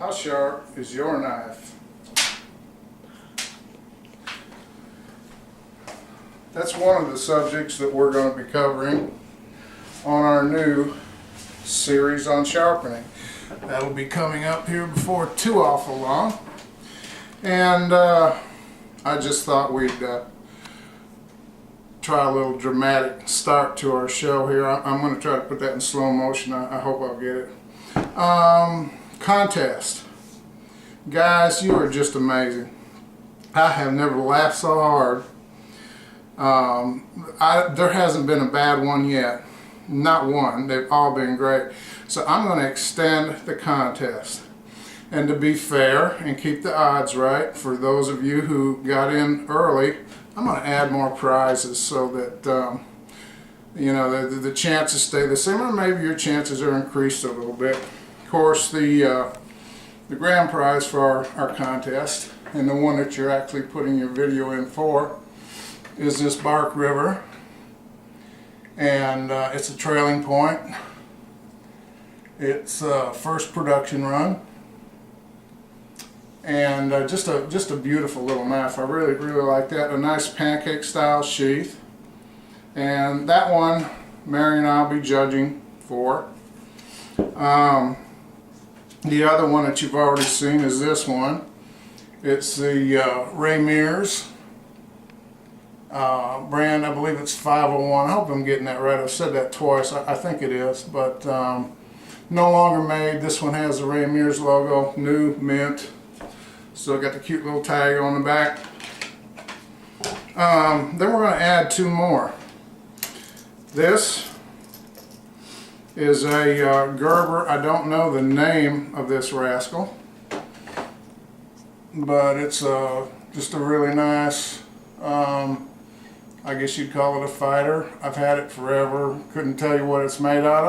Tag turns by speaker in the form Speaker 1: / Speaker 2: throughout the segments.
Speaker 1: How sharp is your knife? That's one of the subjects that we're going to be covering on our new series on sharpening. That'll be coming up here before too awful long. And I just thought we'd try a little dramatic start to our show here. I'm going to try to put that in slow motion. I hope I'll get it. Contest. Guys, you are just amazing. I have never laughed so hard. There hasn't been a bad one yet. Not one. They've all been great. So I'm going to extend the contest. And to be fair and keep the odds right, for those of you who got in early, I'm going to add more prizes so that you know, the chances stay the same, or maybe your chances are increased a little bit. Of course, the grand prize for our contest, and the one that you're actually putting your video in for, is this Bark River, and it's a trailing point. It's first production run, and just a beautiful little knife. I really like that. A nice pancake style sheath, and that one Mary and I'll be judging for. The other one that you've already seen is this one. It's the Ray Mears brand. I believe it's 501. I hope I'm getting that right. I've said that twice. I think it is, but no longer made. This one has the Ray Mears logo, new, mint. Still got the cute little tag on the back. Then we're going to add two more. This is a Gerber. I don't know the name of this rascal, but it's just a really nice, I guess you'd call it a fighter. I've had it forever. Couldn't tell you what it's made out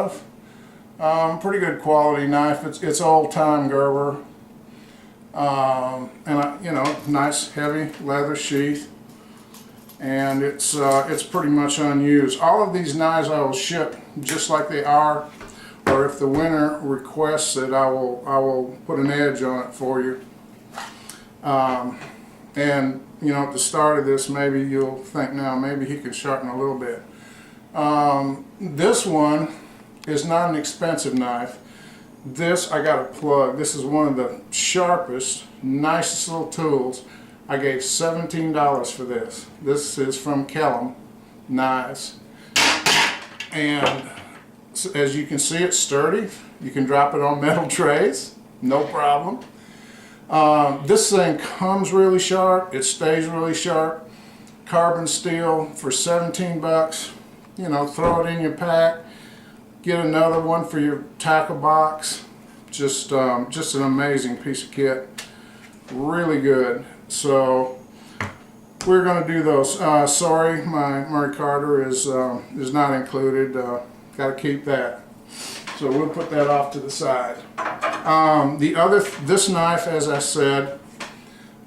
Speaker 1: of. Pretty good quality knife. It's old-time Gerber, and you know, nice heavy leather sheath, and it's pretty much unused. All of these knives I will ship just like they are, or if the winner requests it, I will put an edge on it for you. And you know, at the start of this, maybe you'll think, now maybe he could sharpen a little bit. This one is not an expensive knife. This, I got a plug. This is one of the sharpest, nicest little tools. I gave $17 for this. This is from Kellum Knives. And as you can see, it's sturdy. You can drop it on metal trays, no problem. This thing comes really sharp. It stays really sharp. Carbon steel for 17 bucks. You know, throw it in your pack. Get another one for your tackle box. Just an amazing piece of kit. Really good. So we're going to do those. Sorry, my Murray Carter is not included. Got to keep that. So we'll put that off to the side. This knife, as I said,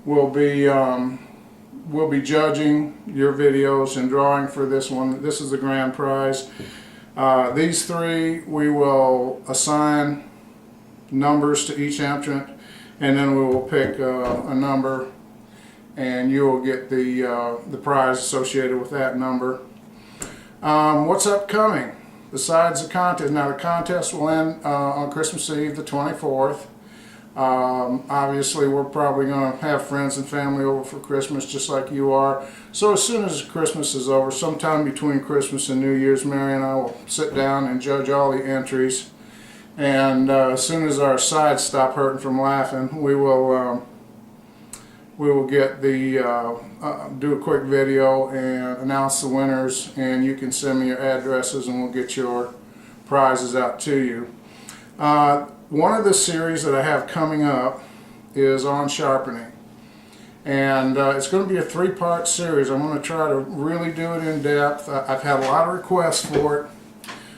Speaker 1: will be judging your videos and drawing for this one. This is the grand prize. These three, we will assign numbers to each entrant, and then we will pick a number, and you will get the prize associated with that number. What's upcoming besides the contest? Now, the contest will end on Christmas Eve, the 24th. Obviously, we're probably going to have friends and family over for Christmas, just like you are. So as soon as Christmas is over, sometime between Christmas and New Year's, Mary and I will sit down and judge all the entries. And as soon as our sides stop hurting from laughing, we will get do a quick video and announce the winners, and you can send me your addresses and we'll get your prizes out to you. One of the series that I have coming up is on sharpening, and it's going to be a three-part series. I'm going to try to really do it in depth. I've had a lot of requests for it,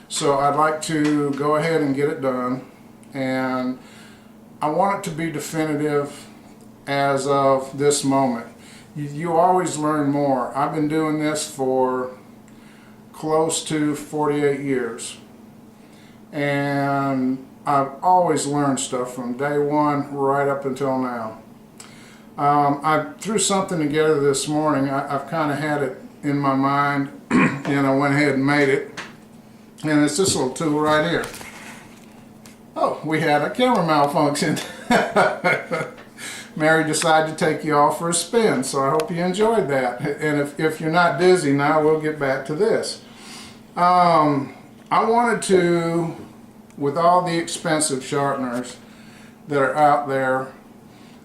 Speaker 1: so I'd like to go ahead and get it done, and I want it to be definitive as of this moment. You always learn more. I've been doing this for close to 48 years, and I've always learned stuff from day one right up until now. I threw something together this morning. I've kind of had it in my mind and I went ahead and made it. And it's this little tool right here. Oh, we had a camera malfunction. Mary decided to take you off for a spin, so I hope you enjoyed that. And if you're not dizzy now, we'll get back to this. I wanted to, with all the expensive sharpeners that are out there,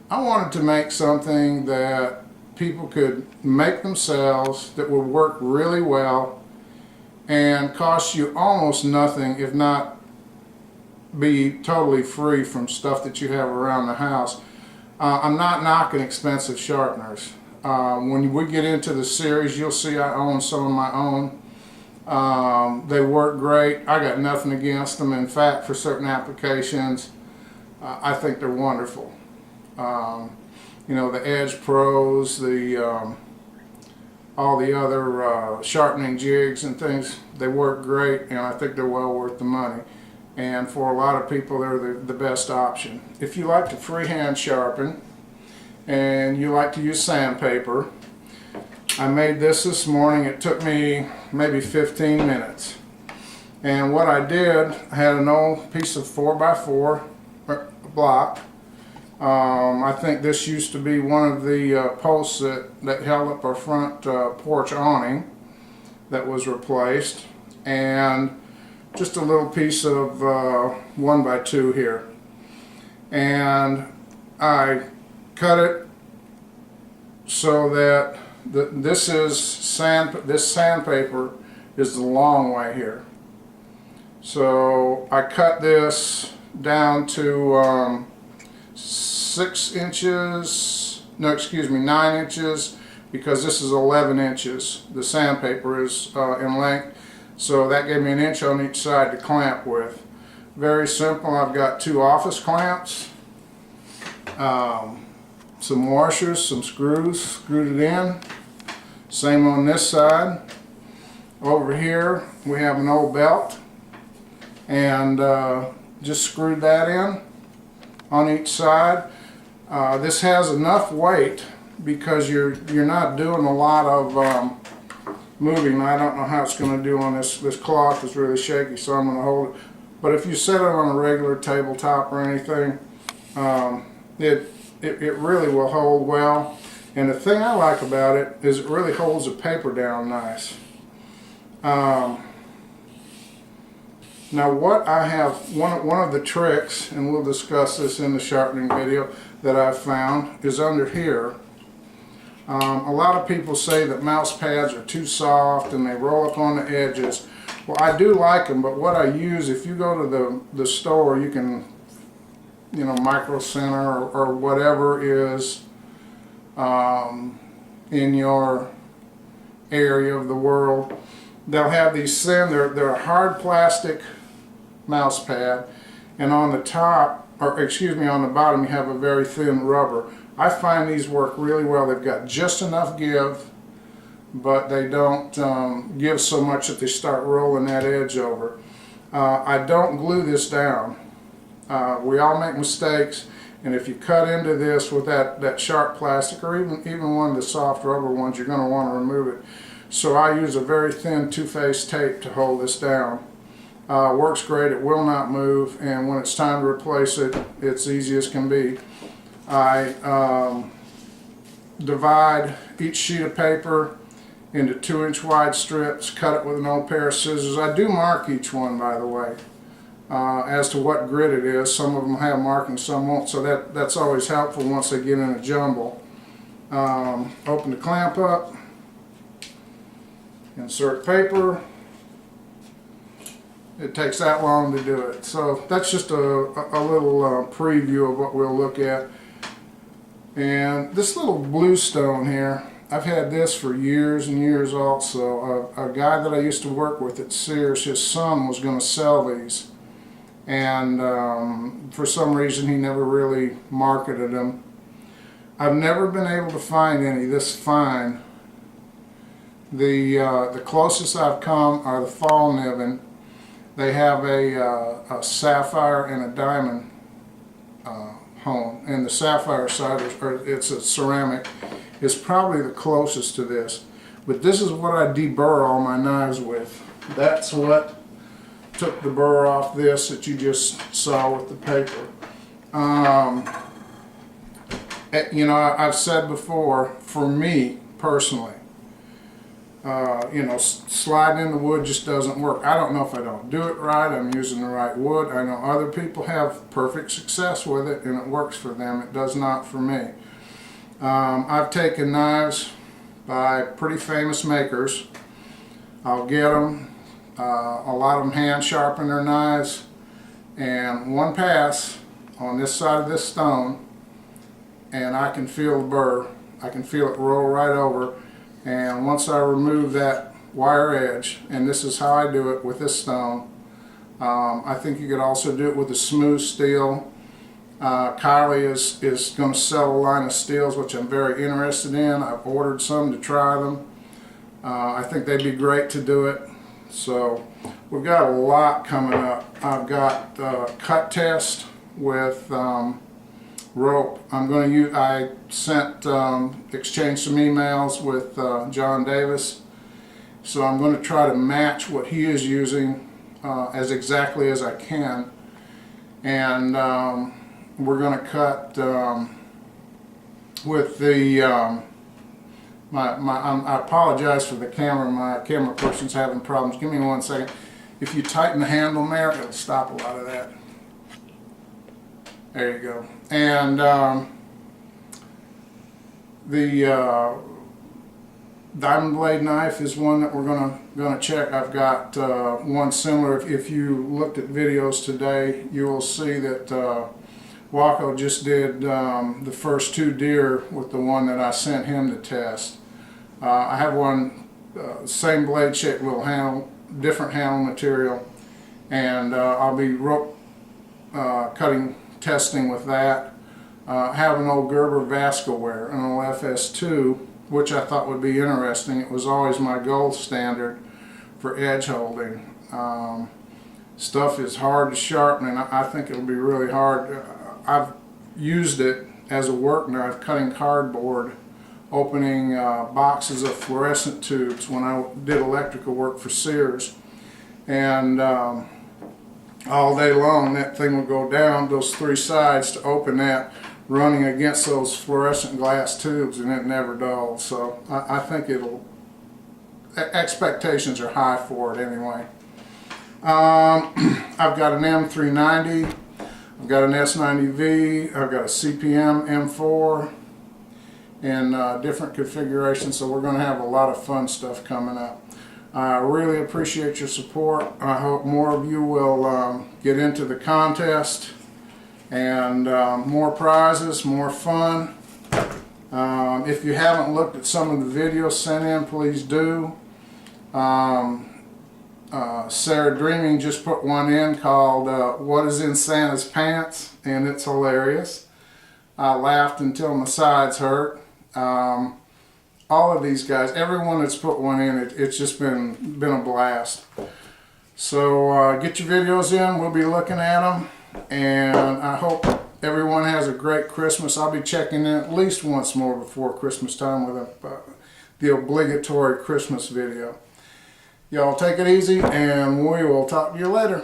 Speaker 1: I wanted to make something that people could make themselves that would work really well and cost you almost nothing, if not be totally free from stuff that you have around the house. I'm not knocking expensive sharpeners. When we get into the series, you'll see I own some of my own. They work great. I got nothing against them. In fact, for certain applications, I think they're wonderful. You know, the Edge Pros, all the other sharpening jigs and things, they work great, and I think they're well worth the money. And for a lot of people, they're the best option. If you like to freehand sharpen and you like to use sandpaper, I made this morning. It took me maybe 15 minutes. And what I did, I had an old piece of 4x4 block. I think this used to be one of the posts that held up our front porch awning that was replaced. And just a little piece of 1x2 here, and I cut it so that this sandpaper is the long way here. So I cut this down to 6 inches, no, excuse me, 9 inches, because this is 11 inches. The sandpaper is in length. So that gave me an inch on each side to clamp with. Very simple. I've got 2 office clamps, some washers, some screws, screwed it in. Same on this side. Over here we have an old belt, and just screwed that in on each side. This has enough weight because you're not doing a lot of moving. I don't know how it's going to do on this. This cloth is really shaky, so I'm going to hold it. But if you set it on a regular tabletop or anything, it really will hold well. And the thing I like about it is it really holds the paper down nice. Now what I have, one of the tricks, and we'll discuss this in the sharpening video, that I've found is under here. A lot of people say that mouse pads are too soft and they roll up on the edges. Well, I do like them, but what I use, if you go to the store, you can, you know, Micro Center or whatever is in your area of the world, they'll have these thin, they're a hard plastic mouse pad, and on the top, or excuse me, on the bottom you have a very thin rubber. I find these work really well. They've got just enough give, but they don't give so much that they start rolling that edge over. I don't glue this down. We all make mistakes, and if you cut into this with that sharp plastic, or even one of the soft rubber ones, you're going to want to remove it. So I use a very thin two-phase tape to hold this down. Works great. It will not move, and when it's time to replace it, it's easy as can be. I divide each sheet of paper into 2-inch wide strips, cut it with an old pair of scissors. I do mark each one, by the way, as to what grit it is. Some of them have markings, some won't, so that's always helpful once they get in a jumble. Open the clamp up, insert paper. It takes that long to do it. So that's just a little preview of what we'll look at. And this little blue stone here, I've had this for years and years also. A guy that I used to work with at Sears, his son was going to sell these. And for some reason he never really marketed them. I've never been able to find any this fine. The closest I've come are the fall nibbin. They have a sapphire and a diamond hone, and the sapphire side it's a ceramic, is probably the closest to this. But this is what I deburr all my knives with. That's what took the burr off this that you just saw with the paper. You know, I've said before, for me personally, you know, sliding in the wood just doesn't work. I don't know if I don't do it right, I'm using the right wood. I know other people have perfect success with it and it works for them. It does not for me. I've taken knives by pretty famous makers. I'll get them. A lot of them hand sharpen their knives, and one pass on this side of this stone and I can feel the burr. I can feel it roll right over, and once I remove that wire edge, and this is how I do it with this stone. I think you could also do it with a smooth steel. Kylie is going to sell a line of steels, which I'm very interested in. I've ordered some to try them. I think they'd be great to do it. So we've got a lot coming up. I've got cut test with rope. I'm going to use. I exchanged some emails with John Davis, so I'm going to try to match what he is using as exactly as I can, and we're going to cut with the. I apologize for the camera. My camera person's having problems. Give me 1 second. If you tighten the handle there, it'll stop a lot of that. There you go. And the diamond blade knife is one that we're gonna check. I've got one similar. If you looked at videos today, you will see that Waco just did the first 2 deer with the one that I sent him to test. I have one same blade shape, little handle, different handle material, and I'll be rope cutting testing with that. I have an old Gerber Vascoware, an old FS2, which I thought would be interesting. It was always my gold standard for edge holding. Stuff is hard to sharpen, and I think it'll be really hard. I've used it as a work knife cutting cardboard, opening boxes of fluorescent tubes when I did electrical work for Sears, and all day long that thing would go down those 3 sides to open that, running against those fluorescent glass tubes, and it never dulled. So I think it'll, expectations are high for it anyway. I've got an M390, I've got an S90V, I've got a CPM M4 in different configurations, so we're going to have a lot of fun stuff coming up. I really appreciate your support. I hope more of you will get into the contest, and more prizes, more fun. If you haven't looked at some of the videos sent in, please do. Sarah Dreaming just put one in called What is in Santa's Pants, and it's hilarious. I laughed until my sides hurt. All of these guys, everyone that's put one in, it's just been a blast. So get your videos in, we'll be looking at them, and I hope everyone has a great Christmas. I'll be checking in at least once more before Christmas time with the obligatory Christmas video. Y'all take it easy, and we will talk to you later.